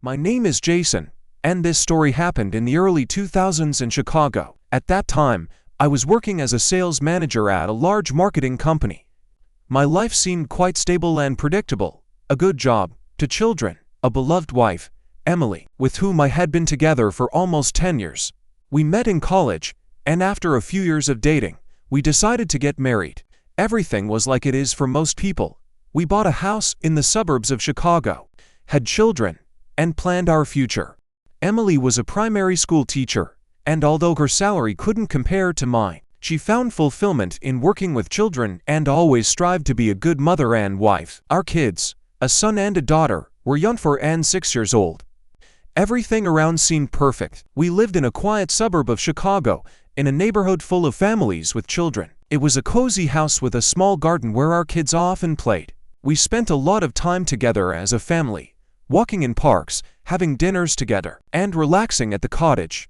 My name is Jason, and this story happened in the early 2000s in Chicago. At that time, I was working as a sales manager at a large marketing company. My life seemed quite stable and predictable, a good job, 2 children, a beloved wife, Emily, with whom I had been together for almost 10 years. We met in college, and after a few years of dating, we decided to get married. Everything was like it is for most people. We bought a house in the suburbs of Chicago, had children, and planned our future. Emily was a primary school teacher, and although her salary couldn't compare to mine, she found fulfillment in working with children and always strived to be a good mother and wife. Our kids, a son and a daughter, were young, 4 and 6 years old. Everything around seemed perfect. We lived in a quiet suburb of Chicago, in a neighborhood full of families with children. It was a cozy house with a small garden where our kids often played. We spent a lot of time together as a family, walking in parks, having dinners together, and relaxing at the cottage.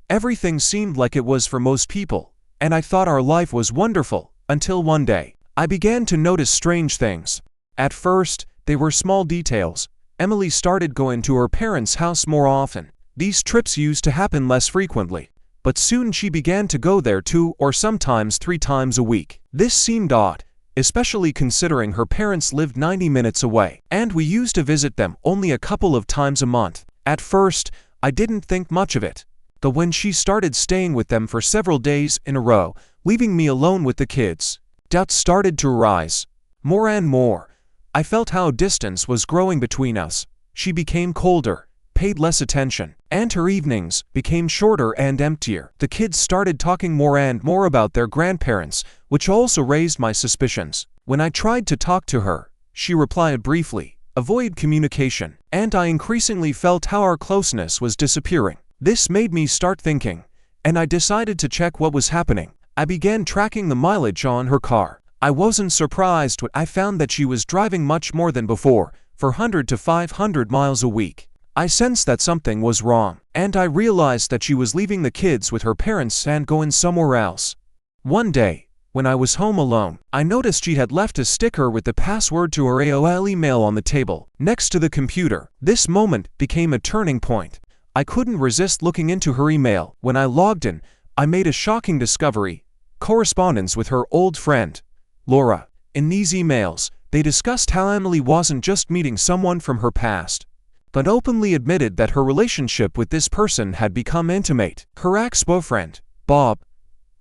Everything seemed like it was for most people, and I thought our life was wonderful, until one day, I began to notice strange things. At first, they were small details. Emily started going to her parents' house more often. These trips used to happen less frequently, but soon she began to go there 2 or sometimes 3 times a week. This seemed odd, especially considering her parents lived 90 minutes away, and we used to visit them only a couple of times a month. At first, I didn't think much of it, but when she started staying with them for several days in a row, leaving me alone with the kids, doubts started to arise. More and more, I felt how distance was growing between us. She became colder, paid less attention, and her evenings became shorter and emptier. The kids started talking more and more about their grandparents, which also raised my suspicions. When I tried to talk to her, she replied briefly, avoid communication, and I increasingly felt how our closeness was disappearing. This made me start thinking, and I decided to check what was happening. I began tracking the mileage on her car. I wasn't surprised when I found that she was driving much more than before, 400 to 500 miles a week. I sensed that something was wrong, and I realized that she was leaving the kids with her parents and going somewhere else. One day, when I was home alone, I noticed she had left a sticker with the password to her AOL email on the table, next to the computer. This moment became a turning point. I couldn't resist looking into her email. When I logged in, I made a shocking discovery: correspondence with her old friend, Laura. In these emails, they discussed how Emily wasn't just meeting someone from her past, but openly admitted that her relationship with this person had become intimate. Her ex-boyfriend, Bob,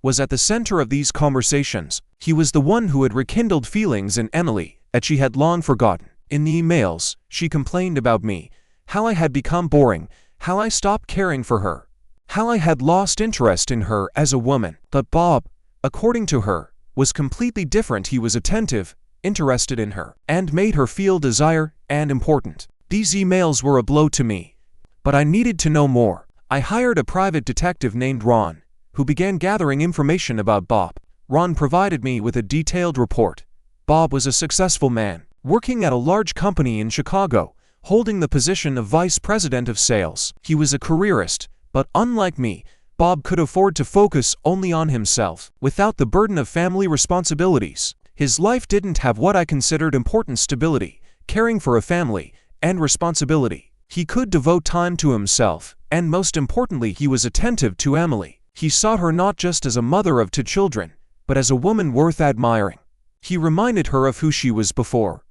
was at the center of these conversations. He was the one who had rekindled feelings in Emily that she had long forgotten. In the emails, she complained about me, how I had become boring, how I stopped caring for her, how I had lost interest in her as a woman. But Bob, according to her, was completely different. He was attentive, interested in her, and made her feel desire and important. These emails were a blow to me, but I needed to know more. I hired a private detective named Ron, who began gathering information about Bob. Ron provided me with a detailed report. Bob was a successful man, working at a large company in Chicago, holding the position of vice president of sales. He was a careerist, but unlike me, Bob could afford to focus only on himself, without the burden of family responsibilities. His life didn't have what I considered important stability, caring for a family, and responsibility. He could devote time to himself, and most importantly, he was attentive to Emily. He saw her not just as a mother of 2 children, but as a woman worth admiring. He reminded her of who she was before: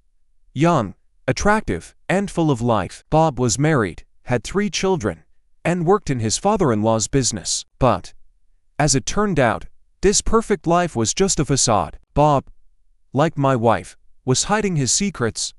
young, attractive, and full of life. Bob was married, had 3 children, and worked in his father-in-law's business. But, as it turned out, this perfect life was just a facade. Bob, like my wife, was hiding his secrets.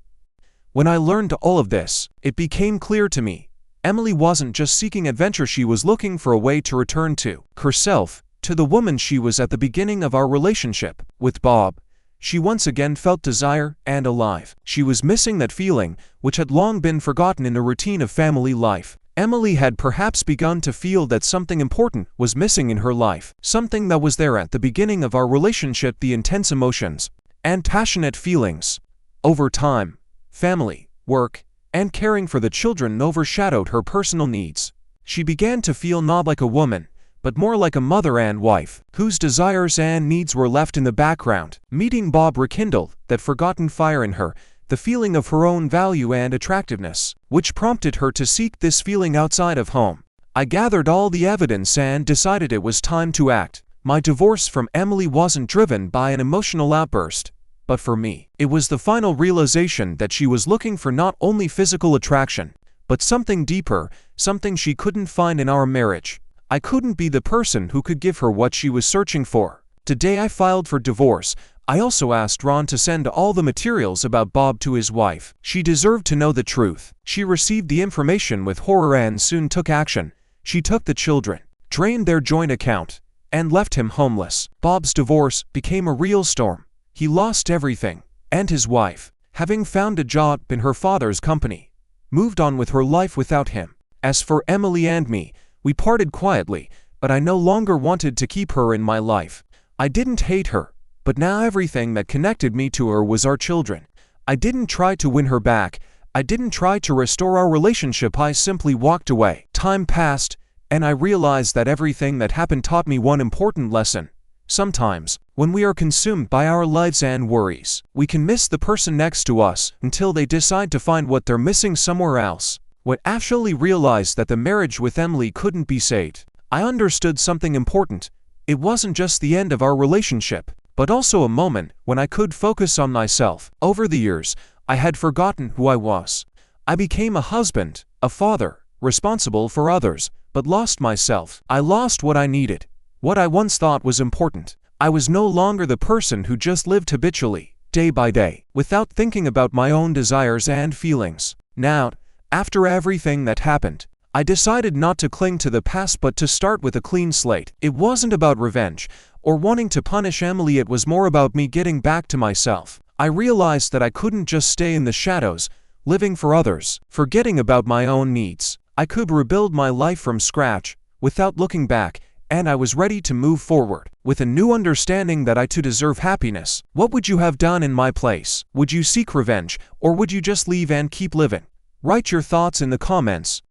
When I learned all of this, it became clear to me. Emily wasn't just seeking adventure, she was looking for a way to return to herself, to the woman she was at the beginning of our relationship. With Bob, she once again felt desire and alive. She was missing that feeling, which had long been forgotten in the routine of family life. Emily had perhaps begun to feel that something important was missing in her life, something that was there at the beginning of our relationship: the intense emotions and passionate feelings. Over time, family, work, and caring for the children overshadowed her personal needs. She began to feel not like a woman, but more like a mother and wife, whose desires and needs were left in the background. Meeting Bob rekindled that forgotten fire in her, the feeling of her own value and attractiveness, which prompted her to seek this feeling outside of home. I gathered all the evidence and decided it was time to act. My divorce from Emily wasn't driven by an emotional outburst, but for me, it was the final realization that she was looking for not only physical attraction, but something deeper, something she couldn't find in our marriage. I couldn't be the person who could give her what she was searching for. Today I filed for divorce. I also asked Ron to send all the materials about Bob to his wife. She deserved to know the truth. She received the information with horror and soon took action. She took the children, drained their joint account, and left him homeless. Bob's divorce became a real storm. He lost everything, and his wife, having found a job in her father's company, moved on with her life without him. As for Emily and me, we parted quietly, but I no longer wanted to keep her in my life. I didn't hate her, but now everything that connected me to her was our children. I didn't try to win her back. I didn't try to restore our relationship. I simply walked away. Time passed, and I realized that everything that happened taught me one important lesson. Sometimes, when we are consumed by our lives and worries, we can miss the person next to us until they decide to find what they're missing somewhere else. When I actually realized that the marriage with Emily couldn't be saved, I understood something important. It wasn't just the end of our relationship, but also a moment when I could focus on myself. Over the years, I had forgotten who I was. I became a husband, a father, responsible for others, but lost myself. I lost what I needed, what I once thought was important. I was no longer the person who just lived habitually, day by day, without thinking about my own desires and feelings. Now, after everything that happened, I decided not to cling to the past but to start with a clean slate. It wasn't about revenge or wanting to punish Emily. It was more about me getting back to myself. I realized that I couldn't just stay in the shadows, living for others, forgetting about my own needs. I could rebuild my life from scratch, without looking back, and I was ready to move forward, with a new understanding that I too deserve happiness. What would you have done in my place? Would you seek revenge, or would you just leave and keep living? Write your thoughts in the comments.